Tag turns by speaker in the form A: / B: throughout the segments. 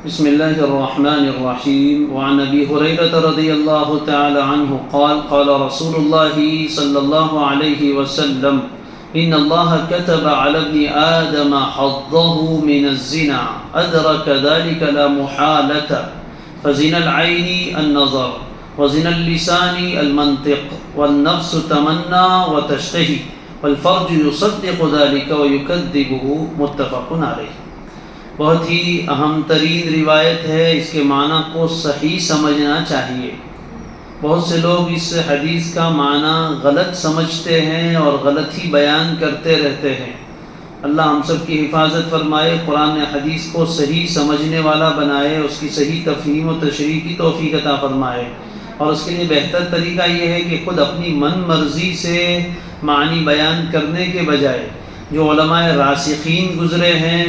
A: بسم الله الرحمن الرحيم. وعن أبي هريرة رضي الله تعالى عنه قال قال رسول الله صلى الله عليه وسلم إن الله كتب على ابن آدم حظه من الزنا أدرك ذلك لا محالة فزنا العين النظر وزنا اللسان المنطق والنفس تمنى وتشتهي والفرج يصدق ذلك ويكذبه متفق عليه. بہت ہی اہم ترین روایت ہے. اس کے معنی کو صحیح سمجھنا چاہیے. بہت سے لوگ اس حدیث کا معنی غلط سمجھتے ہیں اور غلط ہی بیان کرتے رہتے ہیں. اللہ ہم سب کی حفاظت فرمائے. قرآن حدیث کو صحیح سمجھنے والا بنائے, اس کی صحیح تفہیم و تشریح کی توفیق عطا فرمائے. اور اس کے لیے بہتر طریقہ یہ ہے کہ خود اپنی من مرضی سے معنی بیان کرنے کے بجائے جو علماء راسخین گزرے ہیں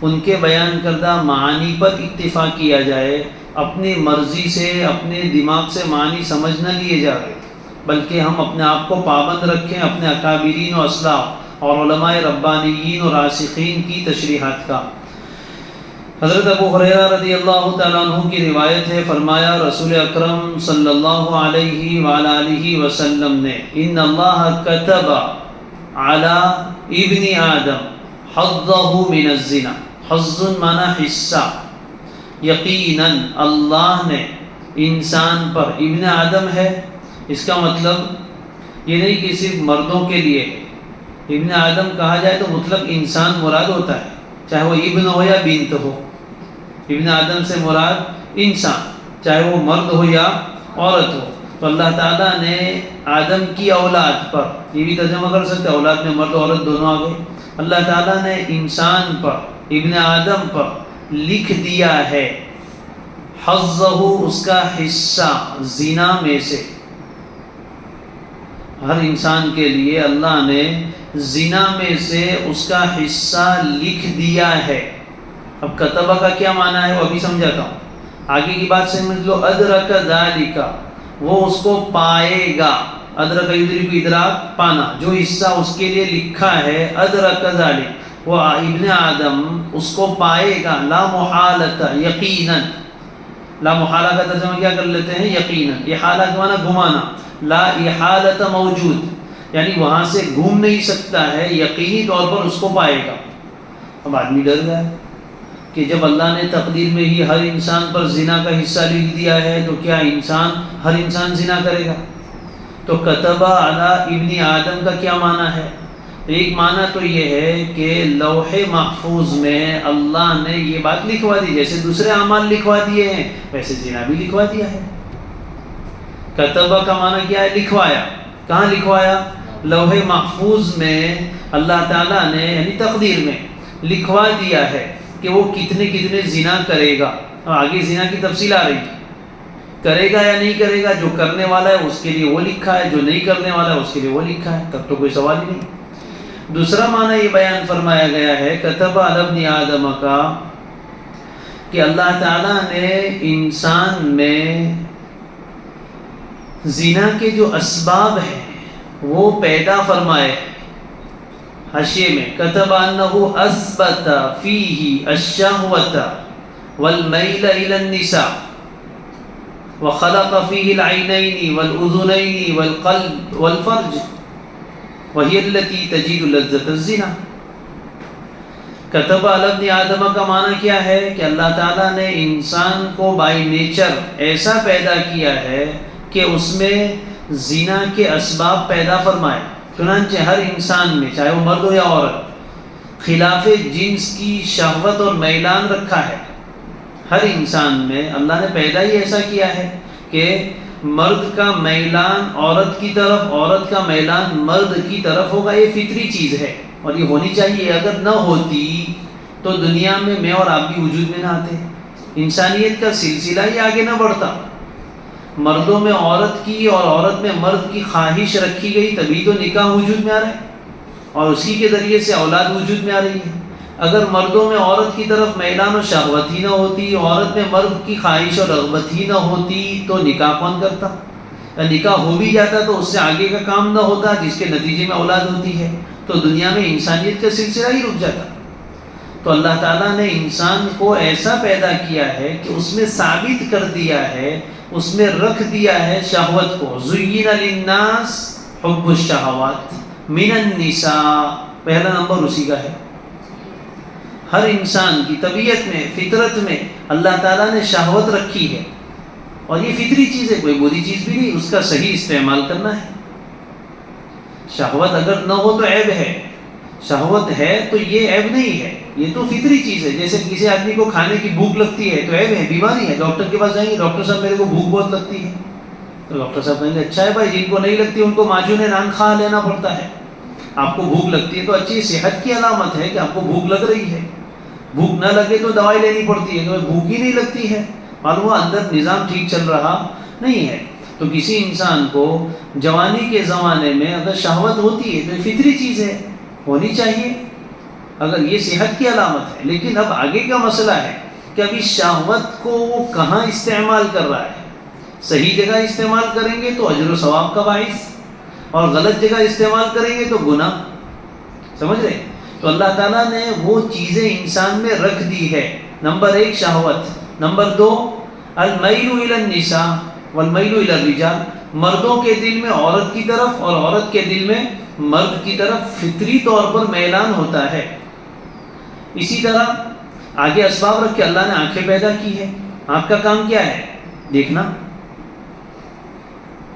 A: ان کے بیان کردہ معانی پر اکتفا کیا جائے. اپنی مرضی سے اپنے دماغ سے معنی سمجھ نہ لیے جائے, بلکہ ہم اپنے آپ کو پابند رکھیں اپنے اکابرین و اسلاف اور علماء ربانیین و راسخین کی تشریحات کا. حضرت ابو ہریرہ رضی اللہ تعالیٰ عنہ کی روایت ہے, فرمایا رسول اکرم صلی اللہ علیہ وآلہ وسلم نے ان اللہ کتب علی ابن آدم حظہ من الزنا. حظ معنی حصہ. یقیناً اللہ نے انسان پر, ابن آدم ہے اس کا مطلب یہ نہیں کہ صرف مردوں کے لیے. ابن آدم کہا جائے تو مطلب انسان مراد ہوتا ہے, چاہے وہ ابن ہو یا بنت ہو. ابن آدم سے مراد انسان, چاہے وہ مرد ہو یا عورت ہو. تو اللہ تعالیٰ نے آدم کی اولاد پر, یہ بھی ترجمہ کر سکتے اولاد میں مرد و عورت دونوں آ گئے. اللہ تعالیٰ نے انسان پر, ابن آدم پر لکھ دیا ہے حظہ, اس کا حصہ زنا میں سے. ہر انسان کے لیے اللہ نے زنا میں سے اس کا حصہ لکھ دیا ہے. اب کتبہ کا کیا معنی ہے وہ ابھی سمجھاتا ہوں, آگے کی بات سمجھ لو. ادرک ذالک, وہ اس کو پائے گا. ادرک یدرک ادراک پانا, جو حصہ اس کے لیے لکھا ہے. ادرک ذالک, وہ ابن آدم اس کو پائے گا. لا محالت, یقیناً. لا محالہ کا ترجمہ کیا کر لیتے ہیں یقیناً. احالہ کا معنی گھمانا. لا احالت موجود, یعنی وہاں سے گھوم نہیں سکتا ہے, یقینی طور پر اس کو پائے گا. اب آدمی ڈر گیا کہ جب اللہ نے تقدیر میں ہی ہر انسان پر زنا کا حصہ لکھ دیا ہے تو کیا ہر انسان زنا کرے گا؟ تو کتبہ علی ابن آدم کا کیا معنی ہے؟ ایک معنی تو یہ ہے کہ لوح محفوظ میں اللہ نے یہ بات لکھوا دی, جیسے دوسرے اعمال لکھوا دیے ہیں ویسے زنا بھی لکھوا دیا ہے. کتبہ کا معنی کیا ہے؟ لکھوایا. کہاں لکھوایا؟ لوح محفوظ میں اللہ تعالیٰ نے یعنی تقدیر میں لکھوا دیا ہے کہ وہ کتنے کتنے زنا کرے گا. آگے زنا کی تفصیل آ رہی ہے, کرے گا یا نہیں کرے گا. جو کرنے والا ہے اس کے لیے وہ لکھا ہے, جو نہیں کرنے والا ہے اس کے لیے وہ لکھا ہے. تب تو کوئی سوال ہی نہیں. دوسرا معنی یہ بیان فرمایا گیا ہے کتب علی ابن آدم کا, کہ اللہ تعالیٰ نے انسان میں زنا کے جو اسباب ہیں وہ پیدا فرمائے. حاشیے میں کتب انہ اثبت فیہ الشہوۃ والمیل الی النساء وخلق فیہ العینین والاذنین والقلب والفرج وہی التی تجید لذت الزنا. کتب علی ابن آدم کا معنی کیا ہے کہ اللہ تعالیٰ نے انسان کو بائی نیچر ایسا پیدا کیا ہے کہ اس میں زنا کے اسباب پیدا فرمائے. چنانچہ ہر انسان میں, چاہے وہ مرد ہو یا عورت, خلاف جنس کی شہوت اور میلان رکھا ہے. ہر انسان میں اللہ نے پیدا ہی ایسا کیا ہے کہ مرد کا میلان عورت کی طرف, عورت کا میلان مرد کی طرف ہوگا. یہ فطری چیز ہے اور یہ ہونی چاہیے. اگر نہ ہوتی تو دنیا میں اور آپ بھی وجود میں نہ آتے, انسانیت کا سلسلہ ہی آگے نہ بڑھتا. مردوں میں عورت کی اور عورت میں مرد کی خواہش رکھی گئی, تبھی تو نکاح وجود میں آ رہا ہے اور اسی کے ذریعے سے اولاد وجود میں آ رہی ہے. اگر مردوں میں عورت کی طرف میلان و شہوت ہی نہ ہوتی, عورت میں مرد کی خواہش اور رغبت ہی نہ ہوتی, تو نکاح کون کرتا؟ نکاح ہو بھی جاتا تو اس سے آگے کا کام نہ ہوتا جس کے نتیجے میں اولاد ہوتی ہے, تو دنیا میں انسانیت کا سلسلہ ہی رک جاتا. تو اللہ تعالیٰ نے انسان کو ایسا پیدا کیا ہے کہ اس میں ثابت کر دیا ہے، اس میں رکھ دیا ہے شہوت کو. زُيِّنَ لِلنَّاسِ حُبُّ الشَّهَوَاتِ مِنَ النِّسَاءِ، پہلا نمبر اسی کا ہے. ہر انسان کی طبیعت میں، فطرت میں اللہ تعالیٰ نے شہوت رکھی ہے، اور یہ فطری چیز ہے، کوئی بری چیز بھی نہیں، اس کا صحیح استعمال کرنا ہے. شہوت اگر نہ ہو تو عیب ہے، شہوت ہے تو یہ عیب نہیں ہے، یہ تو فطری چیز ہے. جیسے کسی آدمی کو کھانے کی بھوک لگتی ہے تو عیب ہے، بیماری ہے. ڈاکٹر کے پاس جائیں گے، ڈاکٹر صاحب میرے کو بھوک بہت لگتی ہے، تو ڈاکٹر صاحب کہیں گے اچھا ہے بھائی، جن کو نہیں لگتی ان کو معجون نان کھا لینا پڑتا ہے. آپ کو بھوک لگتی ہے تو اچھی صحت کی علامت ہے کہ آپ کو بھوک لگ رہی ہے. بھوک نہ لگے تو دوائی لینی پڑتی ہے، کہ بھوک ہی نہیں لگتی ہے، معلوم ہوا اندر نظام ٹھیک چل رہا نہیں ہے. تو کسی انسان کو جوانی کے زمانے میں اگر شہوت ہوتی ہے تو یہ فطری چیز ہے، ہونی چاہیے، اگر یہ صحت کی علامت ہے. لیکن اب آگے کا مسئلہ ہے کہ ابھی شہوت کو وہ کہاں استعمال کر رہا ہے. صحیح جگہ استعمال کریں گے تو اجر و ثواب کا باعث، اور غلط جگہ استعمال کریں گے تو گناہ. سمجھ رہے؟ تو اللہ تعالیٰ نے وہ چیزیں انسان میں رکھ دی ہے. نمبر 1 شہوت، نمبر 2 المیل الی النساء والمیل الی الرجال، مردوں کے دل میں عورت کی طرف اور عورت کے دل میں مرد کی طرف فطری طور پر میلان ہوتا ہے. اسی طرح آگے اسباب رکھ کے اللہ نے آنکھیں پیدا کی ہے. آنکھ کا کام کیا ہے؟ دیکھنا.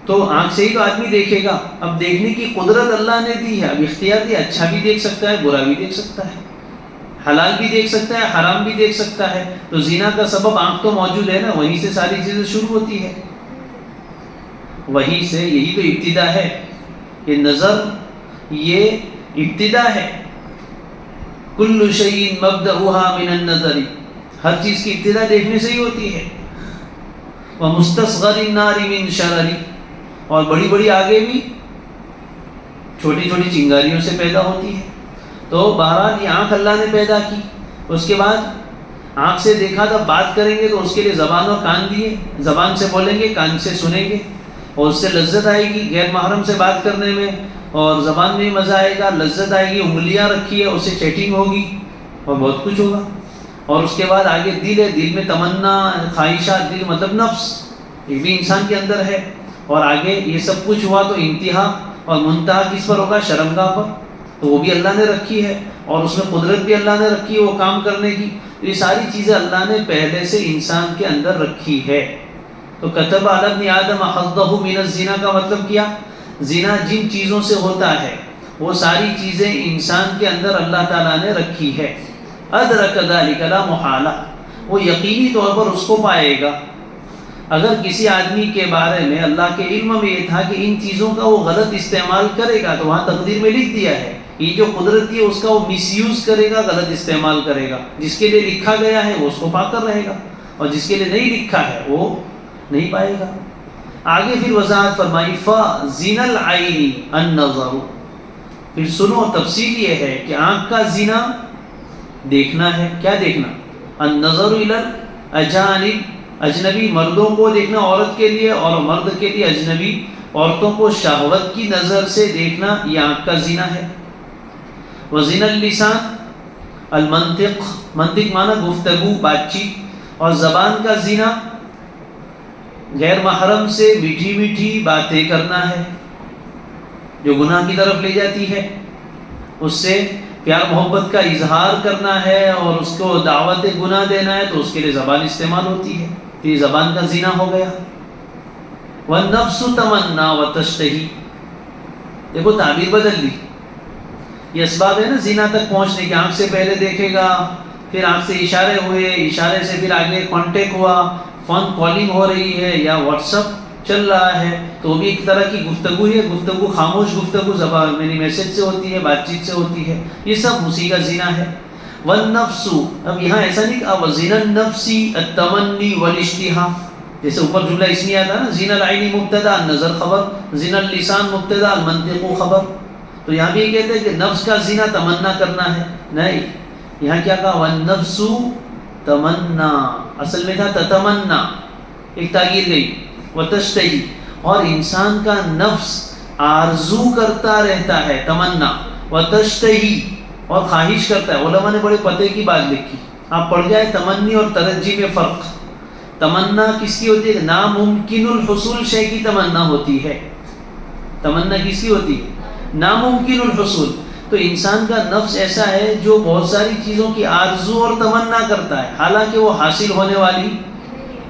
A: تو آنکھ سے ہی تو آدمی دیکھے گا. اب دیکھنے کی قدرت اللہ نے دی ہے، اب اختیار دیا، اچھا بھی دیکھ سکتا ہے، برا بھی دیکھ سکتا ہے، حلال بھی دیکھ سکتا ہے، حرام بھی دیکھ سکتا ہے. تو زنا کا سبب آنکھ تو موجود ہے نا، وہیں سے ساری چیزیں شروع ہوتی ہے، وہیں سے. یہی تو ابتدا ہے، یہ نظر یہ ابتدا ہے. کل شیء مبدأها من النظر، ہر چیز کی ابتدا دیکھنے سے ہی ہوتی ہے. ومستصغر النار من شرر، اور بڑی بڑی آگے بھی چھوٹی چھوٹی چنگاریوں سے پیدا ہوتی ہے. تو بہرحال یہ آنکھ اللہ نے پیدا کی. اس کے بعد آنکھ سے دیکھا تھا، بات کریں گے تو اس کے لیے زبان اور کان دیے، زبان سے بولیں گے، کان سے سنیں گے، اور اس سے لذت آئے گی غیر محرم سے بات کرنے میں، اور زبان میں مزہ آئے گا، لذت آئے گی. انگلیاں رکھی ہے، اس سے چیٹنگ ہوگی اور بہت کچھ ہوگا. اور اس کے بعد آگے دل ہے، دل میں تمنا، خواہشات، دل مطلب نفس، یہ بھی انسان کے اندر ہے. اور آگے یہ سب کچھ ہوا تو انتہا اور منتہا کس پر ہوگا؟ شرمگاہ پر. تو وہ بھی اللہ نے رکھی ہے، اور اس میں قدرت بھی اللہ نے رکھی ہے وہ کام کرنے کی. یہ ساری چیزیں اللہ نے پہلے سے انسان کے اندر رکھی ہے. تو کتب علی ابن آدم حظہ من الزنا کا مطلب کیا؟ زنا جن چیزوں سے ہوتا ہے وہ ساری چیزیں انسان کے اندر اللہ تعالیٰ نے رکھی ہے. ادرک ذلک لا محالہ، وہ یقینی طور پر اس کو پائے گا. اگر کسی آدمی کے بارے میں اللہ کے علم میں یہ تھا کہ ان چیزوں کا وہ غلط استعمال کرے گا، تو وہاں تقدیر میں لکھ دیا ہے یہ جو قدرت ہے اس کا وہ مس یوز کرے گا، غلط استعمال کرے گا. جس کے لیے لکھا گیا ہے وہ اس کو پا کر رہے گا، اور جس کے لیے نہیں لکھا ہے وہ نہیں پائے گا. آگے پھر وضاحت فرمائی فَزِنَ الْعَيْنِ النَّظَرُ، پھر سنو تفصیل یہ ہے کہ آنکھ کا زنا دیکھنا ہے. کیا دیکھنا؟ النظر الی الاجانب، اجنبی مردوں کو دیکھنا عورت کے لیے، اور مرد کے لیے اجنبی عورتوں کو شہوت کی نظر سے دیکھنا، یہ آنکھ کا زنا ہے. وزن اللسان المنطق، منطق معنی گفتگو، بات چیت، اور زبان کا زنا غیر محرم سے میٹھی میٹھی باتیں کرنا ہے جو گناہ کی طرف لے جاتی ہے. اس سے پیار محبت کا اظہار کرنا ہے اور اس کو دعوت گناہ دینا ہے، تو اس کے لیے زبان استعمال ہوتی ہے، تو یہ زبان کا زنا ہو گیا. والنفس تمنا وتشتہی، دیکھو تعبیر بدل لی. یہ اسباب ہے نا زنا تک پہنچنے کی. آنکھ سے پہلے دیکھے گا، پھر آنکھ سے اشارے ہوئے، اشارے سے پھر آگے کانٹیکٹ ہوا، فون کالنگ ہو رہی ہے یا واٹس ایپ چل رہا ہے، تو وہ بھی ایک طرح کی گفتگو ہے. گفتگو خاموش گفتگو زبان میری میسج سے ہوتی ہے، بات چیت سے ہوتی ہے، یہ سب اسی کا زنا ہے. والنفس، اب یہاں ایسا نہیں کہ وزن النفس التمنی والاشتہا، جیسے اوپر جملہ اسمیہ تھا نا، زنا العین مبتدا، النظر خبر، زنا اللسان مبتدا، المنطق خبر. تو یہاں بھی یہ کہتے ہیں کہ نفس کا زنا تمنا کرنا ہے. نہیں، یہاں کیا کہا؟ والنفس تمنا، اصل میں تھا تتمنا، ایک تاغیر گئی. وتشتہی، اور انسان کا نفس آرزو کرتا رہتا ہے، تمنا. وتشتہی، اور خواہش کرتا ہے. علماء نے بڑے پتے کی بات لکھی, آپ پڑھ جائے تمنی اور ترجی میں فرق. تمنا کس کی ہوتی ہے؟ ناممکن الحصول شے کی تمنا ہوتی ہے. تمنا کس کی ہوتی ہے؟ ناممکن الحصول. تو انسان کا نفس ایسا ہے جو بہت ساری چیزوں کی آرزو اور تمنا کرتا ہے, حالانکہ وہ حاصل ہونے والی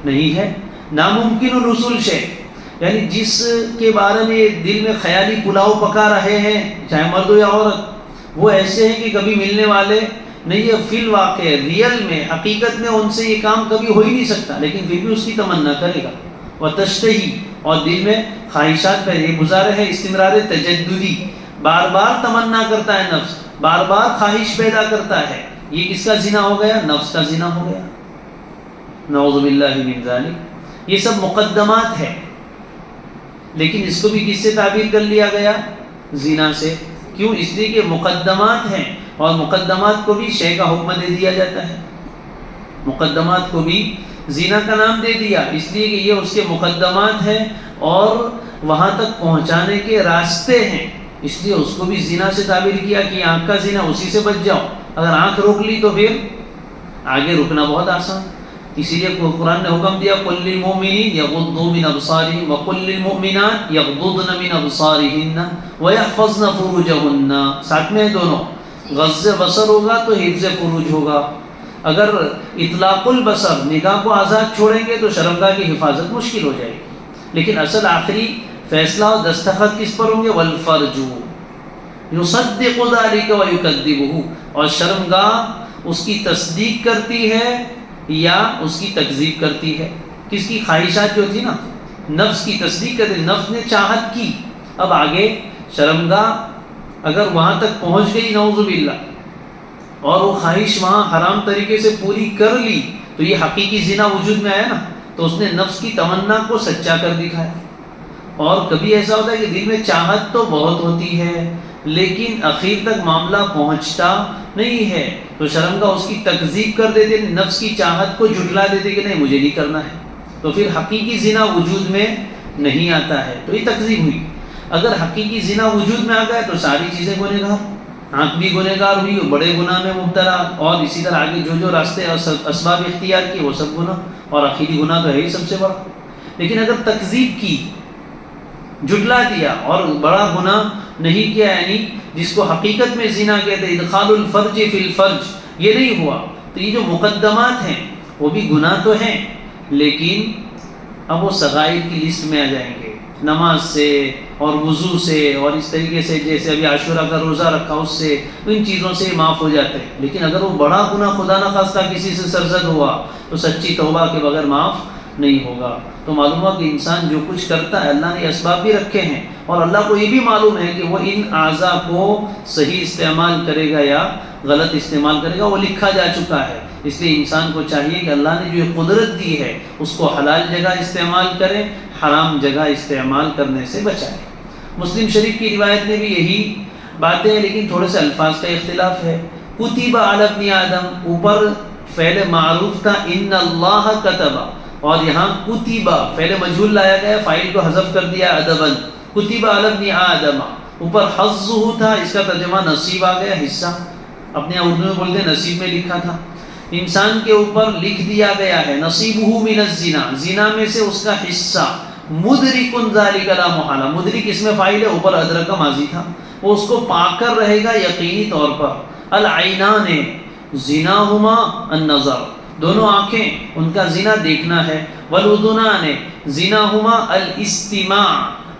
A: نہیں ہے. ناممکن الحصول شے یعنی جس کے بارے میں دل میں خیالی پلاؤ پکا رہے ہیں, چاہے مرد ہو یا عورت, وہ ایسے ہیں کہ کبھی ملنے والے نہیں. یہ فی الواقع ریئل میں حقیقت میں ان سے یہ کام کبھی ہو ہی نہیں سکتا, لیکن پھر بھی اس کی تمنا کرے گا. وتشتہی, اور دل میں خواہشات پہ یہ گزارے ہے استمرار تجددی, بار بار تمنا کرتا ہے نفس, بار بار خواہش پیدا کرتا ہے. یہ کس کا زنا ہو گیا؟ نفس کا زنا ہو گیا. نعوذ باللہ من ذالک. یہ سب مقدمات ہے, لیکن اس کو بھی کس سے تعبیر کر لیا گیا؟ زنا سے. کیوں؟ اس لیے کہ مقدمات ہیں, اور مقدمات کو بھی شے کا حکم دے دیا جاتا ہے. مقدمات کو بھی زنا کا نام دے دیا اس لیے کہ یہ اس کے مقدمات ہیں اور وہاں تک پہنچانے کے راستے ہیں, اس لیے اس کو بھی زنا سے تعبیر کیا کہ آنکھ کا زنا, اسی سے بچ جاؤ. اگر آنکھ روک لی تو پھر آگے رکنا بہت آسان. اسی لیے قرآن نے حکم دیا قل للمؤمنین یغضوا من ابصارہم وقل للمؤمنات یغضضن من ابصارہن ویحفظن فروجہن. ساتھ میں دونوں, غض بصر ہوگا تو حفظ فروج ہوگا. اگر اطلاق البصر, نگاہ کو آزاد چھوڑیں گے تو شرمگاہ کی حفاظت مشکل ہو جائے گی. لیکن اصل آخری فیصلہ اور دستخط کس پر ہوں گے؟ والفرج یصدق ذلک ویکذبہ, اور شرمگاہ اس کی تصدیق کرتی ہے یا اس کی تکذیب کرتی ہے. کس کی؟ خواہشات جو تھی نا, نفس کی تصدیق کرتی. نفس نے چاہت کی, اب آگے شرمگاہ اگر وہاں تک پہنچ گئی نعوذ باللہ, اور وہ خواہش وہاں حرام طریقے سے پوری کر لی, تو یہ حقیقی زنا وجود میں آیا نا. تو اس نے نفس کی تمنا کو سچا کر دکھایا. اور کبھی ایسا ہوتا ہے کہ دل میں چاہت تو بہت ہوتی ہے لیکن اخیر تک معاملہ پہنچتا نہیں ہے, تو شرمگاہ اس کی تکذیب کر دیتے, نفس کی چاہت کو جھٹلا دیتے کہ نہیں مجھے نہیں کرنا ہے, تو پھر حقیقی زنا وجود میں نہیں آتا ہے. تو یہ تکذیب ہوئی. اگر حقیقی زنا وجود میں آ گیا تو ساری چیزیں گنہگار, آنکھ بھی گنہگار ہوئی, بڑے گناہ میں مبتلا, اور اسی طرح آگے جو راستے اور اسباب اختیار کیے وہ سب گناہ, اور آخری گناہ تو ہے ہی سب سے بڑا. لیکن اگر تکذیب کی, جھٹلا دیا اور بڑا گناہ نہیں کیا, یعنی جس کو حقیقت میں زنا کہتے ہیں ادخال الفرج فی الفرج, یہ نہیں ہوا, تو یہ جو مقدمات ہیں وہ بھی گناہ تو ہیں, لیکن اب وہ صغائر کی لسٹ میں آ جائیں گے. نماز سے اور وضو سے اور اس طریقے سے جیسے ابھی عاشورہ کا روزہ رکھا اس سے, ان چیزوں سے معاف ہو جاتے ہیں. لیکن اگر وہ بڑا گناہ خدا نخواستہ کسی سے سرزد ہوا تو سچی توبہ کے بغیر معاف نہیں ہوگا. تو معلوم ہوا کہ انسان جو کچھ کرتا ہے اللہ نے اسباب بھی رکھے ہیں, اور اللہ کو یہ بھی معلوم ہے کہ وہ ان اعضاء کو صحیح استعمال کرے گا یا غلط استعمال کرے گا, وہ لکھا جا چکا ہے. اس لیے انسان کو چاہیے کہ اللہ نے جو یہ قدرت دی ہے اس کو حلال جگہ استعمال کرے, حرام جگہ استعمال کرنے سے بچائے. مسلم شریف کی روایت میں بھی یہی باتیں ہیں, لیکن تھوڑے سے الفاظ کا اختلاف ہے. کتب علی ابن آدم, اوپر فعل معروف تھا ان اللہ کتب, اور یہاں کتب فعل مجہول لایا گیا, فاعل کو حذف کر دیا ادبا. کتب علی ابن آدم, اوپر حظہ تھا, اس کا ترجمہ نصیب آ گیا, حصہ. اپنے اردو میں بولتے ہیں نصیب میں لکھا تھا. انسان کے اوپر لکھ دیا گیا ہے نصیبہ من الزنا, زنا میں سے اس کا حصہ. مدرک ذالک لا محالہ, مدرک اس میں فاعل ہے, اوپر ادرک ماضی تھا, وہ اس کو پا کر رہے گا یقینی طور پر. العینان زناہما النظر, دونوں آنکھیں ان کا زنا دیکھنا ہے. والاذنان زناہما الاستماع,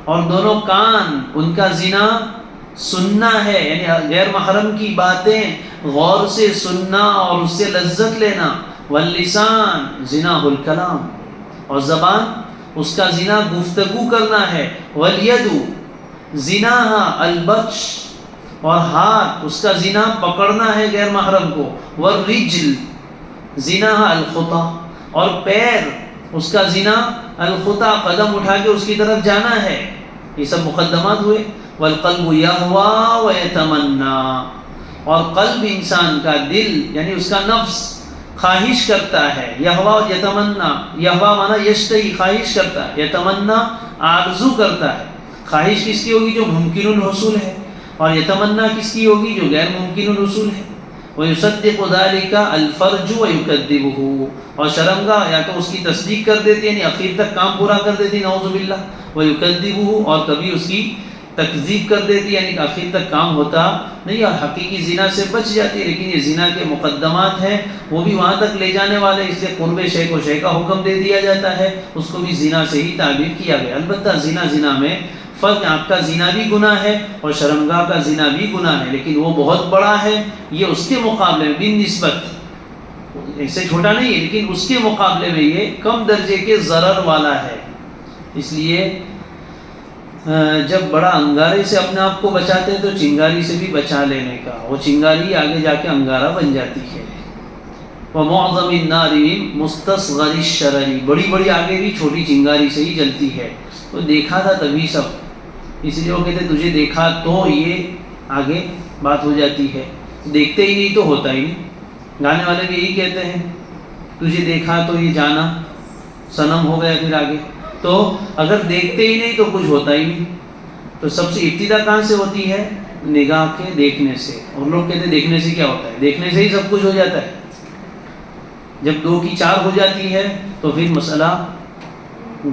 A: اور دونوں کان ان کا زنا سننا ہے, یعنی غیر محرم کی باتیں غور سے سننا اور اس سے لذت لینا. واللسان زناہ الکلام, اور زبان اس کا زنا گفتگو کرنا ہے. والید زناہا البطش, اور ہاتھ اس کا زنا پکڑنا ہے غیر محرم کو. والرجل زناہا الخطا, اور پیر اس کا زنا الخطا, قدم اٹھا کے اس کی طرف جانا ہے. یہ سب مقدمات ہوئے. والقلب یہوا ویتمنا, اور قلب انسان کا, دل یعنی اس کا نفس خواہش کرتا ہے. یہوا یتمنا, یہوا مانا یشتہی, خواہش کرتا ہے. یتمنا آرزو کرتا ہے. خواہش کس کی ہوگی؟ جو ممکن الحصول ہے. اور یہ تمنا کس کی ہوگی؟ جو غیر ممکن الحصول ہے. وَيُصَدِّقُ ذَلِكَ الْفَرْجُ وَيُكَذِّبُهُ، اور شرمگاہ یا تو اس کی تصدیق کر دیتی ہے، یعنی اخیر تک کام پورا کر دیتی، نعوذ باللہ. وَيُكَذِّبُهُ، اور کبھی اس کی تکذیب کر دیتی، یعنی کہ آخر تک کام ہوتا نہیں، اور حقیقی زنا سے بچ جاتی ہے. لیکن یہ زنا کے مقدمات ہیں وہ بھی وہاں تک لے جانے والے، اس لیے قرب شے کو شے کا حکم دے دیا جاتا ہے، اس کو بھی زنا سے ہی تعبیر کیا گیا. البتہ زنا میں فرق، آنکھ کا زنا بھی گناہ ہے اور شرمگاہ کا زنا بھی گناہ ہے، لیکن وہ بہت بڑا ہے. یہ اس کے مقابلے میں بالنسبت اس سے چھوٹا نہیں ہے، لیکن اس کے مقابلے میں یہ کم درجے کے ضرر والا ہے. اس لیے جب بڑا انگارے سے اپنے آپ کو بچاتے ہیں تو چنگاری سے بھی بچا لینے کا، وہ چنگاری آگے جا کے انگارہ بن جاتی ہے. وَمُعْظَمِ النَّارِ مُسْتَصْغَرِ الشَّرَرِ، بڑی آگے بھی چھوٹی چنگاری سے ہی جلتی ہے. تو دیکھا تھا تبھی سب، اس لیے وہ کہتے تجھے دیکھا تو یہ آگے بات ہو جاتی ہے، دیکھتے ہی نہیں تو ہوتا ہی نہیں. گانے والے بھی یہی کہتے ہیں تجھے دیکھا تو یہ جانا صنم ہو گیا. پھر آگے تو اگر دیکھتے ہی نہیں تو کچھ ہوتا ہی نہیں. تو سب سے ابتدا کہاں سے ہوتی ہے؟ نگاہ کے دیکھنے سے. اور لوگ کہتے ہیں دیکھنے سے کیا ہوتا ہے؟ دیکھنے سے ہی سب کچھ ہو جاتا ہے. جب 2 کی 4 ہو جاتی ہے تو پھر مسئلہ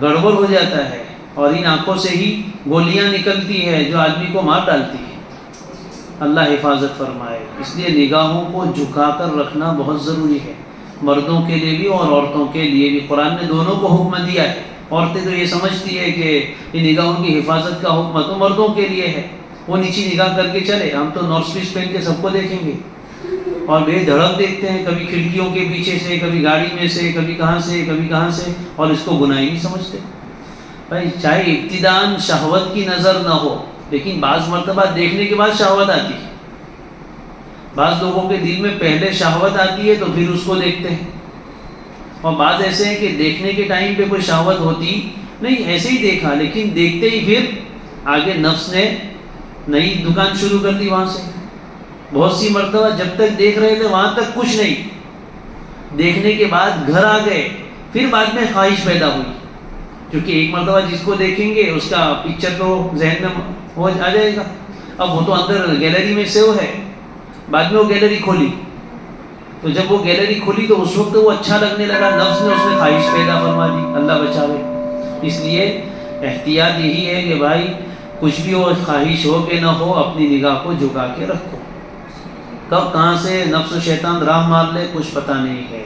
A: گڑبڑ ہو جاتا ہے، اور ان آنکھوں سے ہی گولیاں نکلتی ہے جو آدمی کو مار ڈالتی ہے. اللہ حفاظت فرمائے. اس لیے نگاہوں کو جھکا کر رکھنا بہت ضروری ہے، مردوں کے لیے بھی اور عورتوں کے لیے بھی. قرآن نے دونوں کو حکم دیا ہے. عورتیں تو یہ سمجھتی ہے کہ یہ نگاہوں کی حفاظت کا حکم تو مردوں کے لیے ہے، وہ نیچی نگاہ کر کے چلے، ہم تو نارتھ پیس پہن کے سب کو دیکھیں گے اور بے دھڑک دیکھتے ہیں، کبھی کھڑکیوں کے پیچھے سے، کبھی گاڑی میں سے، کبھی کہاں سے، اور اس کو گناہ نہیں سمجھتے. بھائی چاہے ابتداً شہوت کی نظر نہ ہو، لیکن بعض مرتبہ دیکھنے کے بعد شہوت آتی ہے. بعض لوگوں کے دل میں پہلے شہوت آتی ہے تو پھر اس کو دیکھتے ہیں، اور بعض ایسے ہیں کہ دیکھنے کے ٹائم پہ کوئی شہوت ہوتی نہیں، ایسے ہی دیکھا، لیکن دیکھتے ہی پھر آگے نفس نے نئی دکان شروع کر دی وہاں سے. بہت سی مرتبہ جب تک دیکھ رہے تھے وہاں تک کچھ نہیں، دیکھنے کے بعد گھر آ گئے، پھر بعد میں خواہش پیدا ہوئی. کیونکہ ایک مرتبہ جس کو دیکھیں گے اس کا پکچر تو ذہن میں ہو آ جائے گا. اب وہ تو اندر گیلری میں سیو ہے، بعد میں وہ گیلری کھولی، تو جب وہ گیلری کھولی تو اس وقت وہ اچھا لگنے لگا، نفس نے اس میں خواہش پیدا فرما دی. اللہ بچاوے. اس لیے احتیاط یہی ہے کہ بھائی کچھ بھی ہو، خواہش ہو کہ نہ ہو، اپنی نگاہ کو جھکا کے رکھو. کب کہاں سے نفس و شیطان راہ مار لے کچھ پتہ نہیں ہے.